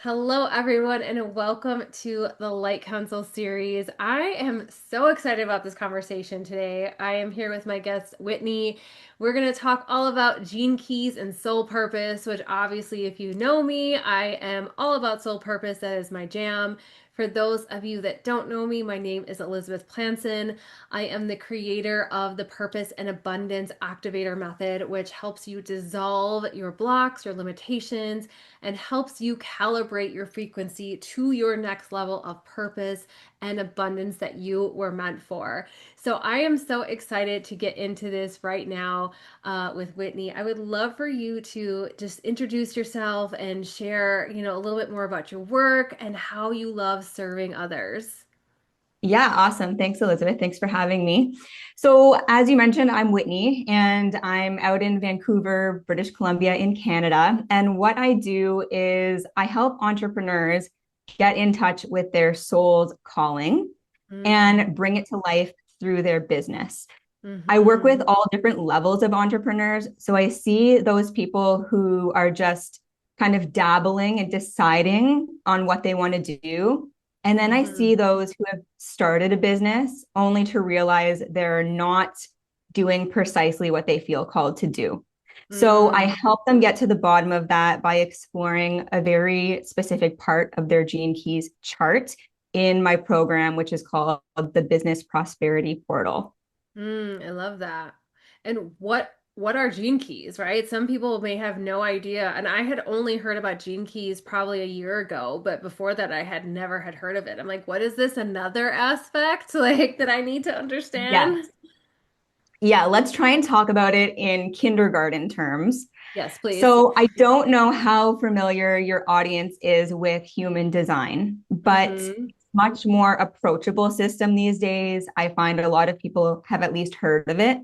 Hello, everyone, and welcome to the Light Council series. I am so excited about this conversation today. I am here with my guest, Whitney. We're going to talk all about gene keys and soul purpose, which obviously, if you know me, I am all about soul purpose. That is my jam. For those of you that don't know me, my name is Elizabeth Plancon. I am the creator of the Purpose and Abundance Activator Method, which helps you dissolve your blocks, your limitations, and helps you calibrate your frequency to your next level of purpose and abundance that you were meant for. So I am so excited to get into this right now with Whitney. I would love for you to just introduce yourself and share, a little bit more about your work and how you love serving others. Yeah, awesome. Thanks, Elizabeth. Thanks for having me. So, as you mentioned, I'm Whitney and I'm out in Vancouver, British Columbia, in Canada. And what I do is I help entrepreneurs get in touch with their soul's calling Mm-hmm. and bring it to life through their business. I work Mm-hmm. with all different levels of entrepreneurs. So, I see those people who are just kind of dabbling and deciding on what they want to do. And then I Mm-hmm. see those who have started a business only to realize they're not doing precisely what they feel called to do. So I Mm. help them get to the bottom of that by exploring a very specific part of their Gene Keys chart in my program, which is called the Business Prosperity Portal. I love that. And what are gene keys, right? Some people may have no idea. And I had only heard about gene keys probably a year ago, but before that I had never had heard of it. I'm like, what is this another aspect like that I need to understand? Yes. Yeah, let's try and talk about it in kindergarten terms. Yes, please. So, I don't know how familiar your audience is with human design, but Mm-hmm. it's much more approachable system these days. I find a lot of people have at least heard of it.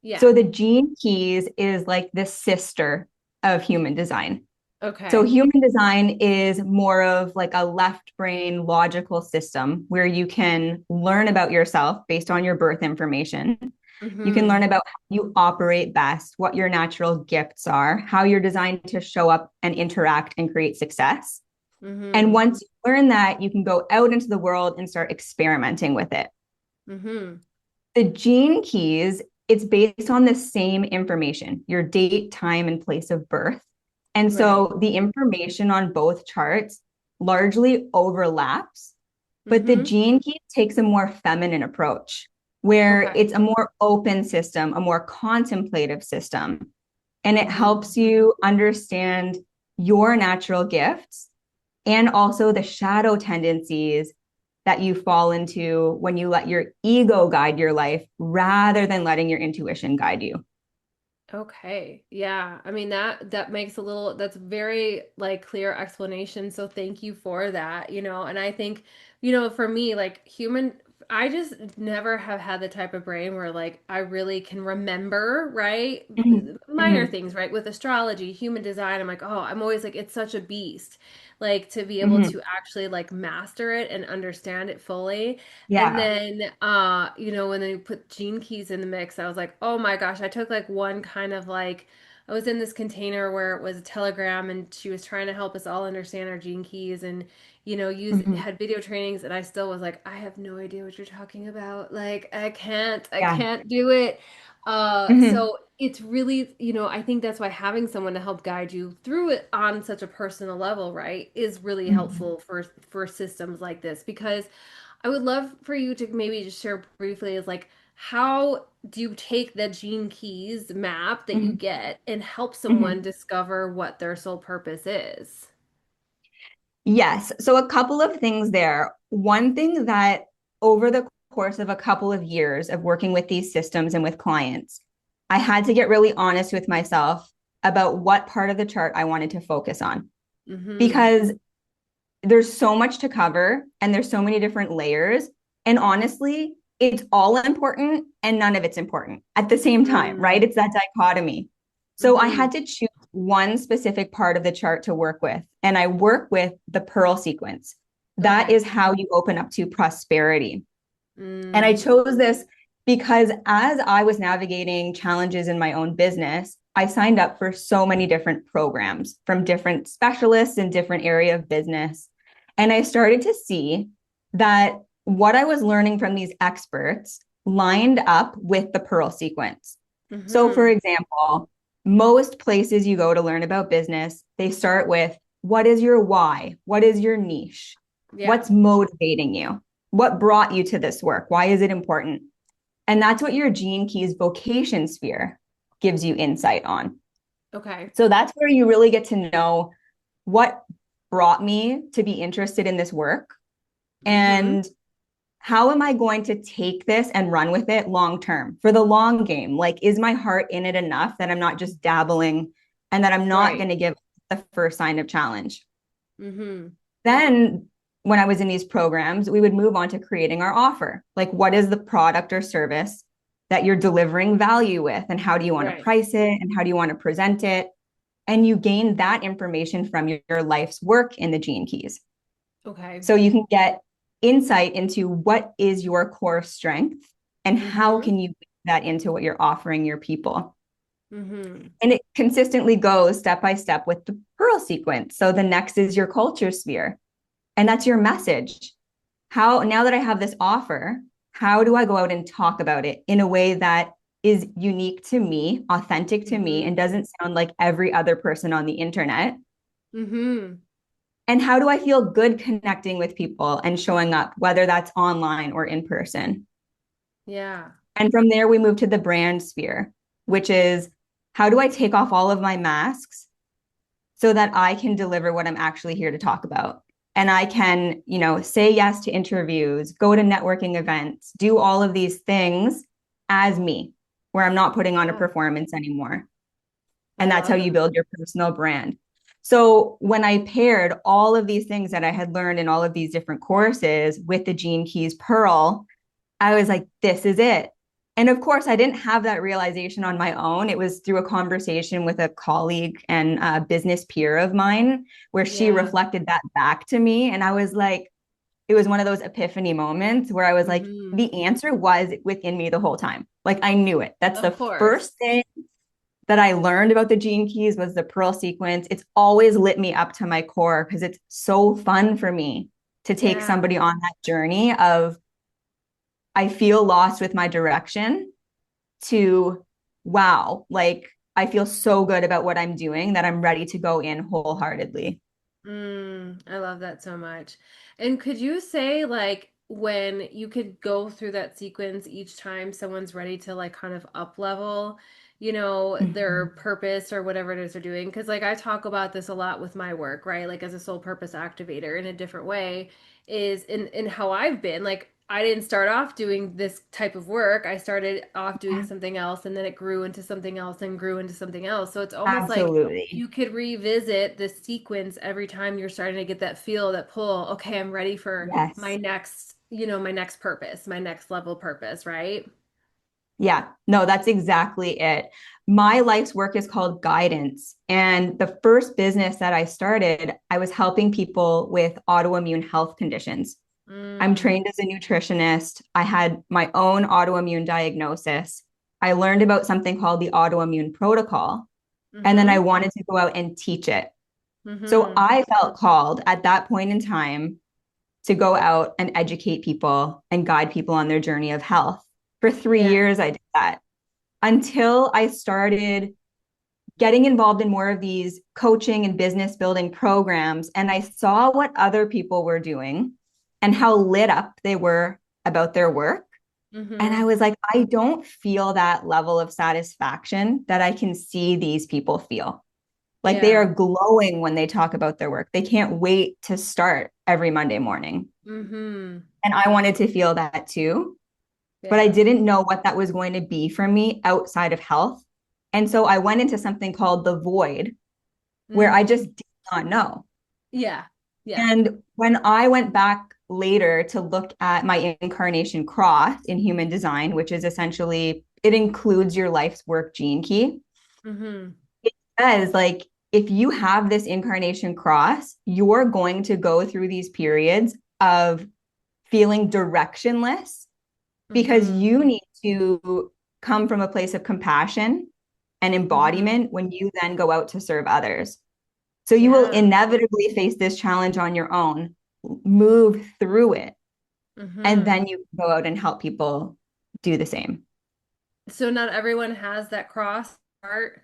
Yeah. So, the gene keys is like the sister of human design. So, Okay. human design is more of like a left brain logical system where you can learn about yourself based on your birth information. You can Mm-hmm. learn about how you operate best, what your natural gifts are, how you're designed to show up and interact and create success. And Mm-hmm. once you learn that, you can go out into the world and start experimenting with it. Mm-hmm. The gene keys, it's based on the same information, your date, time, and place of birth. And Right. so the information on both charts largely overlaps, but the Mm-hmm. gene key takes a more feminine approach where Okay. it's a more open system, a more contemplative system. And it Mm-hmm. helps you understand your natural gifts and also the shadow tendencies that you fall into when you let your ego guide your life rather than letting your intuition guide you. Okay. Yeah. I mean that makes a little that's very like clear explanation. So thank you for that, And I think, for me like human I just never have had the type of brain where like I really can remember, right? Mhm. Minor Mhm. things, right? With astrology, human design, I'm like, "Oh, I'm always like it's such a beast." Like to be able Mhm. to actually like master it and understand it fully. And Yeah. then, when they put Gene Keys in the mix, I was like, oh my gosh, I took like one kind of like, I was in this container where it was a telegram and she was trying to help us all understand our Gene Keys and, Mhm. had video trainings and I still was like, I have no idea what you're talking about. Like, I Yeah. can't do it. Mhm. So it's really, I think that's why having someone to help guide you through it on such a personal level, right, is really Mhm. helpful for systems like this because I would love for you to maybe just share briefly is like how do you take the gene keys map that you Mhm. get and help someone Mhm. discover what their soul purpose is? Yes. So a couple of things there. One thing that over the course of a couple of years of working with these systems and with clients, I had to get really honest with myself about what part of the chart I wanted to focus on Mm-hmm. because there's so much to cover and there's so many different layers. And honestly, it's all important and none of it's important at the same time, right? Mm. It's that dichotomy. So I Mm-hmm. had to choose one specific part of the chart to work with. And I work with the pearl sequence. That Okay. is how you open up to prosperity. And I Mm. chose this because as I was navigating challenges in my own business, I signed up for so many different programs from different specialists in different area of business. And I started to see that what I was learning from these experts lined up with the Pearl sequence. So, for Mm-hmm. example, most places you go to learn about business, they start with what is your why? What is your niche? Yeah. What's motivating you? What brought you to this work? Why is it important? And that's what your Gene Keys vocation sphere gives you insight on. Okay. So that's where you really get to know what brought me to be interested in this work Mm-hmm. and how am I going to take this and run with it long term for the long game? Like, is my heart in it enough that I'm not just dabbling and that I'm not Right. going to give the first sign of challenge? Mm-hmm. Then, when I was in these programs, we would move on to creating our offer. Like, what is the product or service that you're delivering value with? And how do you want to Right. price it? And how do you want to present it? And you gain that information from your life's work in the Gene Keys. Okay. So you can get insight into what is your core strength and how Mm-hmm. can you weave that into what you're offering your people. Mm-hmm. And it consistently goes step by step with the Pearl sequence. So the next is your culture sphere, and that's your message. How, now that I have this offer, how do I go out and talk about it in a way that is unique to me, authentic to me, Mm-hmm. and doesn't sound like every other person on the internet? Mm-hmm. And how do I feel good connecting with people and showing up, whether that's online or in person? Yeah. And from there, we move to the brand sphere, which is how do I take off all of my masks so that I can deliver what I'm actually here to talk about? And I can, say yes to interviews, go to networking events, do all of these things as me, where I'm not putting on a Yeah. performance anymore. I And that's how love you that. build your personal brand. So when I paired all of these things that I had learned in all of these different courses with the Gene Keys Pearl, I was like, this is it. And of course, I didn't have that realization on my own. It was through a conversation with a colleague and a business peer of mine where she Yeah. reflected that back to me. And I was like, it was one of those epiphany moments where I was like, Mm-hmm. the answer was within me the whole time. Like I knew it. That's Of the course. first thing that I learned about the Gene Keys was the Pearl sequence. It's always lit me up to my core because it's so fun for me to take Yeah. somebody on that journey of I feel lost with my direction to wow, like I feel so good about what I'm doing that I'm ready to go in wholeheartedly. I love that so much. And could you say like when you could go through that sequence each time someone's ready to like kind of up level, their Mhm. purpose or whatever it is they're doing? Because like I talk about this a lot with my work, right? Like as a soul purpose activator in a different way is in how I've been. Like I didn't start off doing this type of work. I started off doing something else and then it grew into something else and grew into something else. So it's almost like Absolutely. you could revisit the sequence every time you're starting to get that feel, that pull. Okay, I'm ready for my Yes. next, my next purpose, my next level purpose, right? Yeah, no, that's exactly it. My life's work is called guidance. And the first business that I started, I was helping people with autoimmune health conditions. I'm Mm, trained as a nutritionist. I had my own autoimmune diagnosis. I learned about something called the autoimmune protocol, and then I mm-hmm, wanted to go out and teach it. So mm-hmm. I felt called at that point in time to go out and educate people and guide people on their journey of health. For three Yeah. years, I did that until I started getting involved in more of these coaching and business building programs. And I saw what other people were doing and how lit up they were about their work. And I Mm-hmm. was like, I don't feel that level of satisfaction that I can see these people feel. Like they are Yeah. glowing when they talk about their work. They can't wait to start every Monday morning. Mm-hmm. And I wanted to feel that too, but I Yeah. didn't know what that was going to be for me outside of health. And so I went into something called the void where I Mm. just did not know. Yeah. Yeah. And when I went back later to look at my incarnation cross in human design, which is essentially, it includes your life's work gene key, Mm-hmm. it says like, if you have this incarnation cross, you're going to go through these periods of feeling directionless because Mm-hmm. you need to come from a place of compassion and Mm-hmm. embodiment when you then go out to serve others. So you will Yeah. inevitably face this challenge on your own, move through it, and Mm-hmm. then you go out and help people do the same. So not everyone has that cross heart.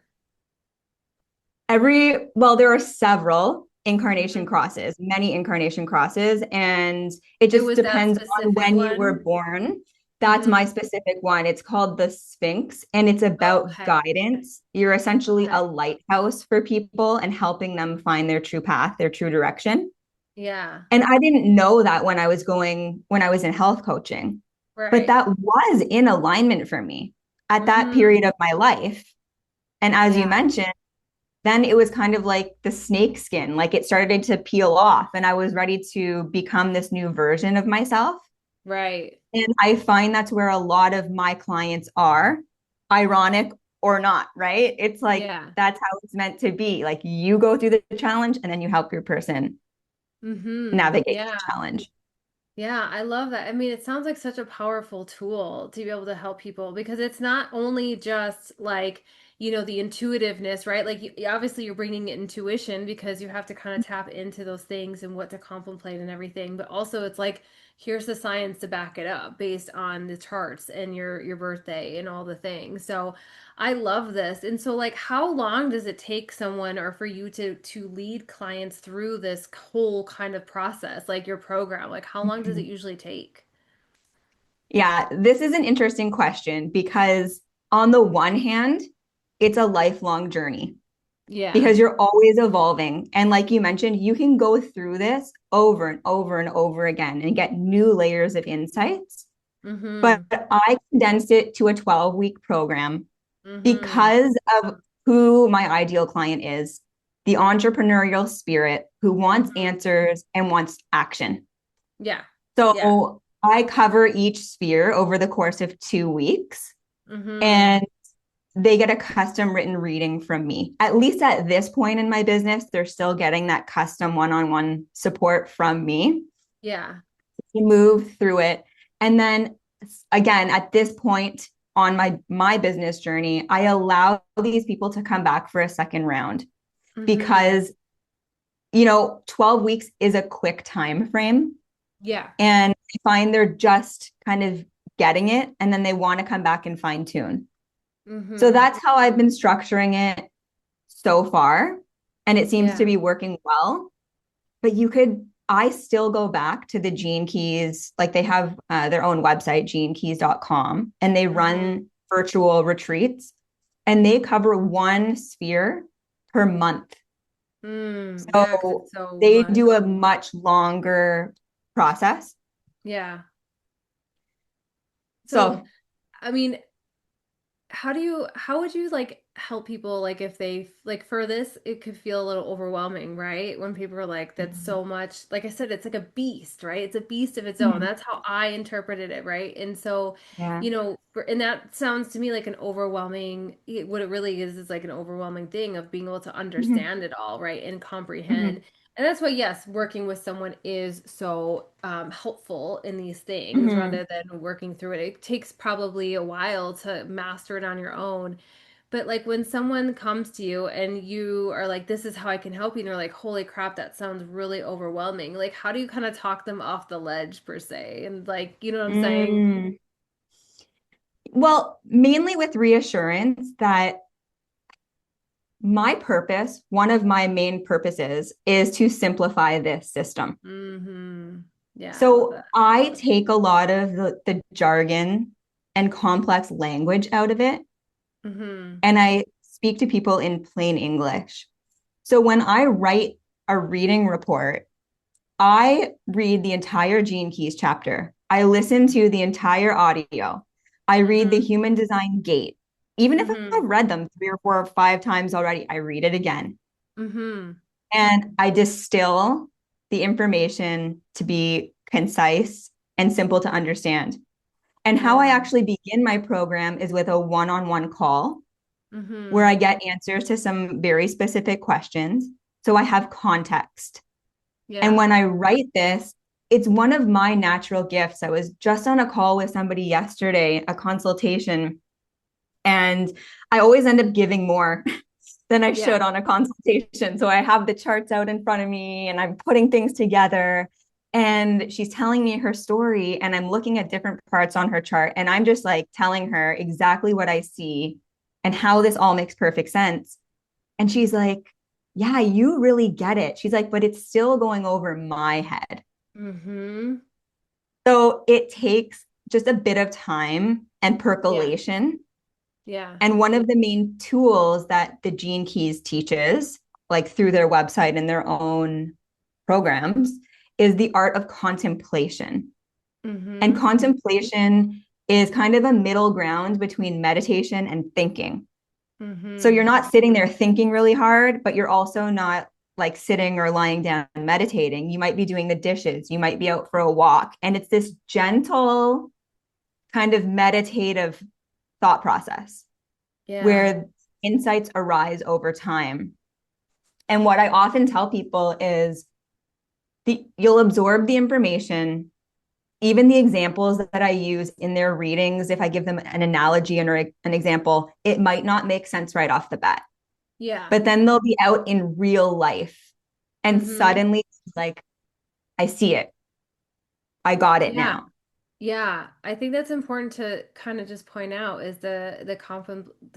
Well, there are several incarnation Mhm. crosses, many incarnation crosses, and it It just was that depends on specific when you were one. born. That's my Mm-hmm. specific one. It's called the Sphinx, and it's about Okay. guidance. You're essentially a Okay. lighthouse for people and helping them find their true path, their true direction. Yeah. And I didn't know that when I was in health coaching, but Right. that was in alignment for me at that Mm-hmm. period of my life. And as you Yeah. mentioned, then it was kind of like the snake skin, like it started to peel off, and I was ready to become this new version of myself. Right. And I find that's where a lot of my clients are, ironic or not, right? It's like Yeah. that's how it's meant to be. Like you go through the challenge and then you help your person Mm-hmm. navigate Yeah. the challenge. Yeah, I love that. I mean, it sounds like such a powerful tool to be able to help people because it's not only just like, the intuitiveness, right? Like, obviously, you're bringing intuition because you have to kind of tap into those things and what to contemplate and everything. But also, it's like, here's the science to back it up based on the charts and your birthday and all the things. So, I love this. And so like how long does it take someone or for you to lead clients through this whole kind of process, like your program? Like how long does it usually take? Yeah, this is an interesting question because on the one hand, it's a lifelong journey Yeah. because you're always evolving. And like you mentioned, you can go through this over and over and over again and get new layers of insights. But Mm-hmm. I condensed it to a 12-week program Mm-hmm. because of who my ideal client is, the entrepreneurial spirit who wants Mm-hmm. answers and wants action. Yeah. Yeah. So I cover each sphere over the course of 2 weeks, Mm-hmm. and they get a custom written reading from me. At least at this point in my business, they're still getting that custom one-on-one support from me Yeah. to move through it. And then again, at this point on my business journey, I allow these people to come back for a second round Mm-hmm. because 12 weeks is a quick time frame, Yeah. and I find they're just kind of getting it and then they want to come back and fine tune. So Mm-hmm. that's how I've been structuring it so far. And it seems to Yeah. be working well. But I still go back to the Gene Keys, like they have their own website, 𝐓𝐡𝐞 and they Mm-hmm. run virtual retreats and they cover one sphere per month. Yeah, because So it's so they much. do a much longer process. Yeah. So, So, I mean, how would you like help people like if they like for this it could feel a little overwhelming, right? When people are like that's so much, like I said, it's like a beast, right? It's a beast of its own. mhm, That's how I interpreted it, right? And so, yeah. and that sounds to me like an overwhelming, what it really is like an overwhelming thing of being able to Mhm, understand it all, right? And comprehend. mhm, And that's why, yes, working with someone is so helpful in these things mhm. rather than working through it. It takes probably a while to master it on your own. But like when someone comes to you and you are like, this is how I can help you, and they're like, holy crap, that sounds really overwhelming. Like, how do you kind of talk them off the ledge per se? And like, you know what I'm saying? Mm. Well, mainly with reassurance that one of my main purposes, is to simplify this system. Mm-hmm. Yeah, I love So that. I take a lot of the jargon and complex language out of it, Mm-hmm. and I speak to people in plain English. So when I write a reading report, I read the entire Gene Keys chapter. I listen to the entire audio. I read the Mm-hmm. human design gate. Even if Mm-hmm. I've read them 3 or 4 or 5 times already, I read it again. Mm-hmm. And I distill the information to be concise and simple to understand. And how I Yeah. actually begin my program is with a one-on-one call where Mm-hmm. I get answers to some very specific questions. So I have context. And Yeah. when I write this, it's one of my natural gifts. I was just on a call with somebody yesterday, a consultation, And I always end up giving more than I Yeah. should on a consultation. So I have the charts out in front of me and I'm putting things together. And she's telling me her story, and I'm looking at different parts on her chart. And I'm just like telling her exactly what I see and how this all makes perfect sense. And she's like, yeah, you really get it. She's like, but it's still going over my head. Mm-hmm. So it takes just a bit of time and Yeah. percolation. Yeah. And one of the main tools that the Gene Keys teaches, like through their website and their own programs, is the art of contemplation. And Mm-hmm. contemplation is kind of a middle ground between meditation and thinking. So Mm-hmm. you're not sitting there thinking really hard, but you're also not like sitting or lying down meditating. You might be doing the dishes, you might be out for a walk. And it's this gentle kind of meditative thought process Yeah. where insights arise over time. And what I often tell people is you'll absorb the information, even the examples that I use in their readings. If I give them an analogy or an example, it might not make sense right off the bat, Yeah. but then they'll be out in real life and Mm-hmm. suddenly like, I see it. I got it Yeah. now. Yeah, I think that's important to kind of just point out is the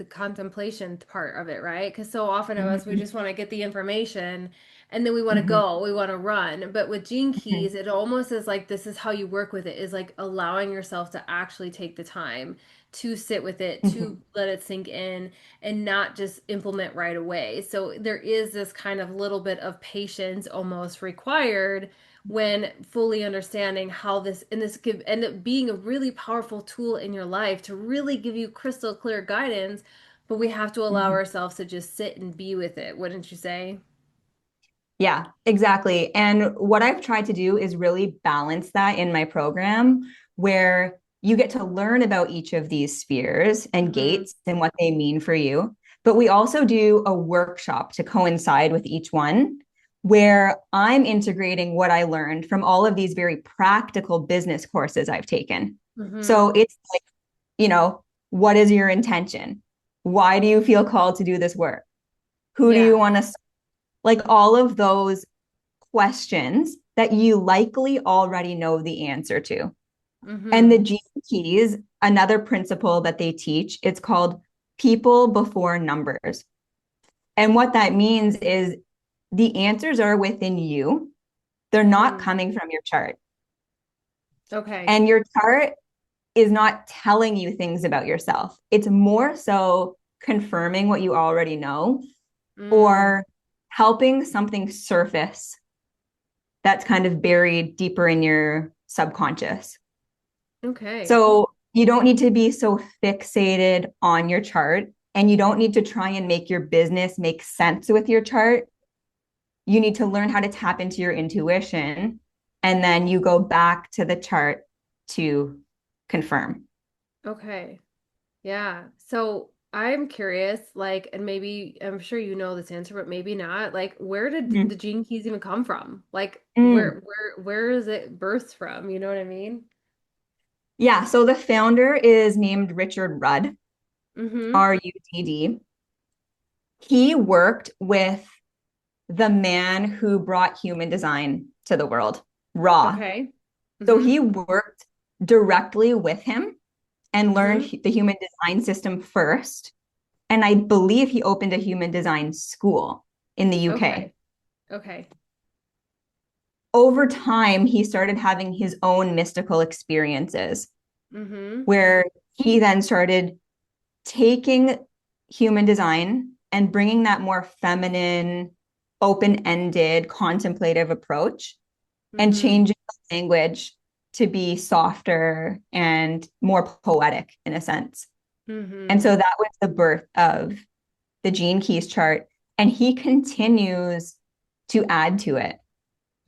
contemplation part of it, right? Because so often of us we Mm-hmm, just want to get the information and then we want to mm-hmm, go, we want to run. But with Gene mm-hmm, Keys, it almost is like this is how you work with it, is like allowing yourself to actually take the time to sit with it, mm-hmm, to let it sink in and not just implement right away. So there is this kind of little bit of patience almost required when fully understanding how this and this could end up being a really powerful tool in your life to really give you crystal clear guidance, but we have to allow mm-hmm. ourselves to just sit and be with it, wouldn't you say? Yeah, exactly. And what I've tried to do is really balance that in my program where you get to learn about each of these spheres and Mm-hmm. gates and what they mean for you. But we also do a workshop to coincide with each one where I'm integrating what I learned from all of these very practical business courses I've taken. Mm-hmm. So it's like, what is your intention? Why do you feel called to do this work? Who do you Yeah. want to, like all of those questions that you likely already know the answer to. And the Mm-hmm. Gene Keys, another principle that they teach, it's called people before numbers. And what that means is the answers are within you. They're not Mm-hmm. coming from your chart. Okay. And your chart is not telling you things about yourself. It's more so confirming what you already know Mm. or helping something surface that's kind of buried deeper in your subconscious. Okay. So you don't need to be so fixated on your chart, and you don't need to try and make your business make sense with your chart. You need to learn how to tap into your intuition, and then you go back to the chart to confirm. Okay. Yeah. So I'm curious, like, and maybe I'm sure you know this answer, but maybe not. Like, where did Mm-hmm. the Gene Keys even come from? Like, Mm. where is it birthed from? You know what I mean? Yeah. So the founder is named Richard Rudd, Mm-hmm. Rudd. He worked with the man who brought human design to the world, Ra. Okay. So Mm-hmm. he worked directly with him and learned Mm-hmm. the human design system first. And I believe he opened a human design school in the UK. Okay. Okay. Over time, he started having his own mystical experiences Mm-hmm. where he then started taking human design and bringing that more feminine, open ended, contemplative approach and Mm-hmm. changing the language to be softer and more poetic in a sense. And Mm-hmm. so that was the birth of the Gene Keys chart. And he continues to add to it.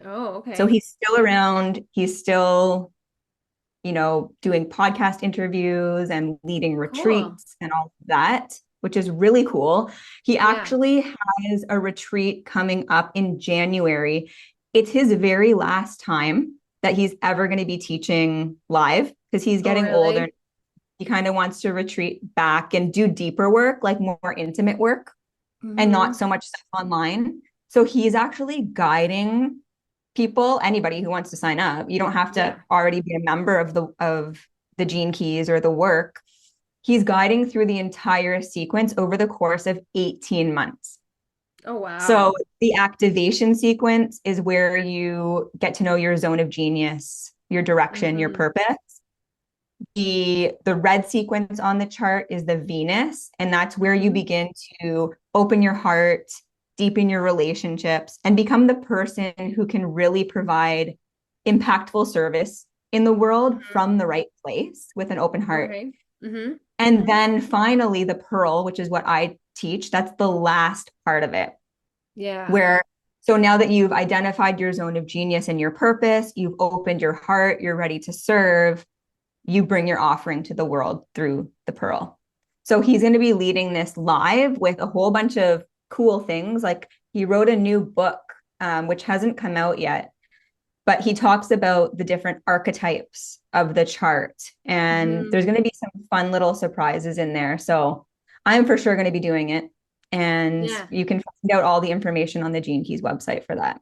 Oh, So okay. he's still around. He's still, doing podcast interviews and leading Cool. retreats and all of that, which is really cool. He Yeah. actually has a retreat coming up in January. It's his very last time that he's ever going to be teaching live because he's Oh, getting older. really? he kind of wants to retreat back and do deeper work, like more intimate work, and not Mm-hmm. so much stuff online. So he's actually guiding people, anybody who wants to sign up. You don't have to Yeah. already be a member of the Gene Keys or the work. He's guiding through the entire sequence over the course of 18 months. Oh, So wow. the activation sequence is where you get to know your zone of genius, your direction, your Mm-hmm. purpose. The red sequence on the chart is the Venus, and that's where you Mm-hmm. begin to open your heart, deepen your relationships, and become the person who can really provide impactful service in the world Mm-hmm. from the right place with an open heart. Okay. Mm-hmm. And then finally, the pearl, which is what I teach, that's the last part of it, Yeah. where so now that you've identified your zone of genius and your purpose, you've opened your heart, you're ready to serve, you bring your offering to the world through the pearl. So he's going to be leading this live with a whole bunch of cool things. Like he wrote a new book, which hasn't come out yet, but he talks about the different archetypes of the chart. And Mm-hmm. there's going to be some fun little surprises in there. So I'm for sure going to be doing it. And Yeah. you can find out all the information on the Gene Keys website for that.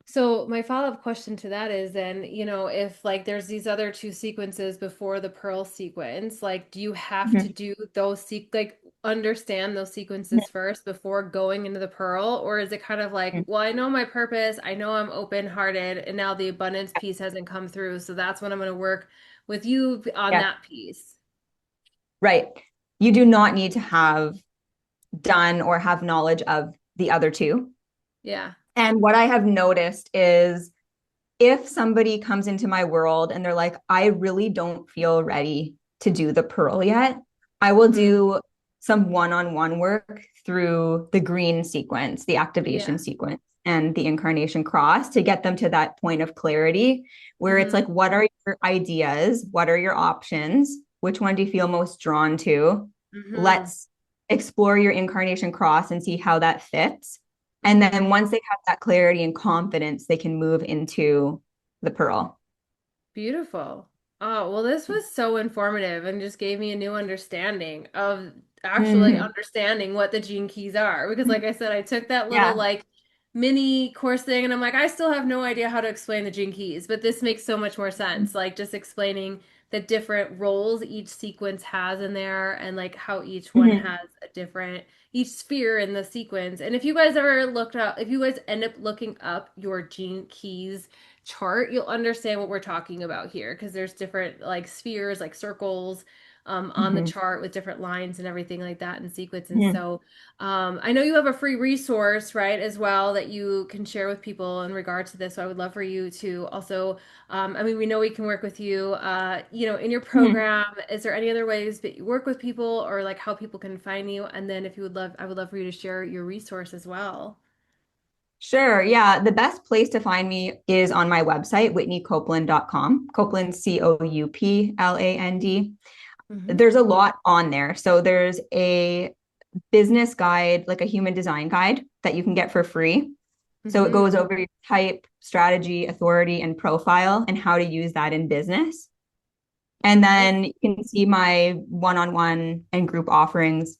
So my follow-up question to that is then, if like there's these other two sequences before the pearl sequence, like do you have to Mhm. do those like understand those sequences first before going into the pearl? Or is it kind of like, Mhm. well, I know my purpose, I know I'm open-hearted, and now the abundance piece hasn't come through, so that's when I'm going to work with you on Yeah, that piece. right. You do not need to have done or have knowledge of the other two. Yeah. And what I have noticed is if somebody comes into my world and they're like, I really don't feel ready to do the pearl yet, I will Mm-hmm. do some one-on-one work through the green sequence, the activation Yeah. sequence, and the incarnation cross to get them to that point of clarity where it's Mm-hmm. like, what are your ideas? What are your options? Which one do you feel most drawn to? Mm-hmm. Let's explore your incarnation cross and see how that fits. And Mm-hmm. then once they have that clarity and confidence, they can move into the pearl. Beautiful. Oh, well, this was so informative and just gave me a new understanding of actually Mm-hmm. understanding what the gene keys are. Because, like I said, I took that little Yeah. like mini course thing and I'm like, I still have no idea how to explain the gene keys, but this makes so much more sense. Like, just explaining the different roles each sequence has in there and like how each one Mm-hmm. has a different, each sphere in the sequence. And if you guys ever looked up, if you guys end up looking up your gene keys, chart, you'll understand what we're talking about here because there's different like spheres, like circles on the Mm-hmm. chart with different lines and everything like that in sequence. And Mm-hmm. so I know you have a free resource, right, as well that you can share with people in regard to this. So I would love for you to also, I mean, we know we can work with you, in your Mm-hmm. program. Is there any other ways that you work with people or like how people can find you? And then if you would love, I would love for you to share your resource as well. Sure. Yeah. The best place to find me is on my website, whitneycoupland.com. Coupland, Coupland. Mm-hmm. There's a lot on there. So there's a business guide, like a human design guide that you can get for free. So it Mm-hmm. goes over your type, strategy, authority, and profile and how to use that in business. And Okay. then you can see my one-on-one and group offerings.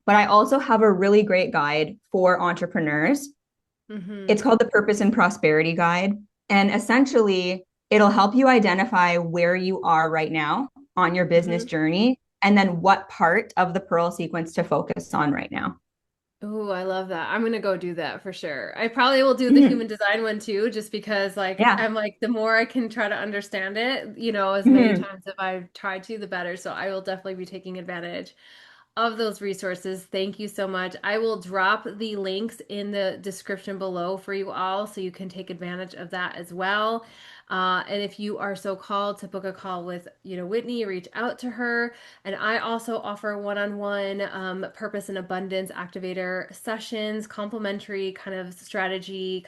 But I also have a really great guide for entrepreneurs. Mm-hmm. It's called the Purpose and Prosperity Guide. And essentially, it'll help you identify where you are right now on your business Mm-hmm. journey and then what part of the Pearl sequence to focus on right now. Oh, I love that. I'm gonna go do that for sure. I probably will do the Mhm. human design one too, just because like Yeah. I'm like the more I can try to understand it, as many Mhm. times as I've tried to, the better. So I will definitely be taking advantage of those resources. Thank you so much. I will drop the links in the description below for you all so you can take advantage of that as well. And if you are so called to book a call with, Whitney, reach out to her. And I also offer one-on-one purpose and abundance activator sessions, complimentary kind of strategy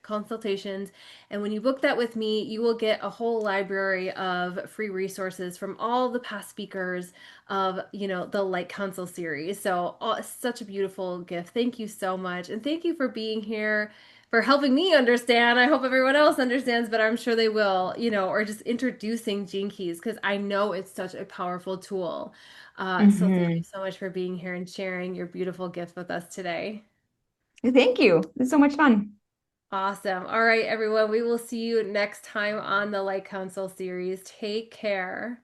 consultations. And when you book that with me, you will get a whole library of free resources from all the past speakers of the Light Council series. So such a beautiful gift. Thank you so much, and thank you for being here, for helping me understand. I hope everyone else understands, but I'm sure they will, or just introducing Gene Keys because I know it's such a powerful tool. So thank you Hmm. so much for being here and sharing your beautiful gift with us today. Thank you. It's so much fun. Awesome. All right, everyone. We will see you next time on the Light Council series. Take care.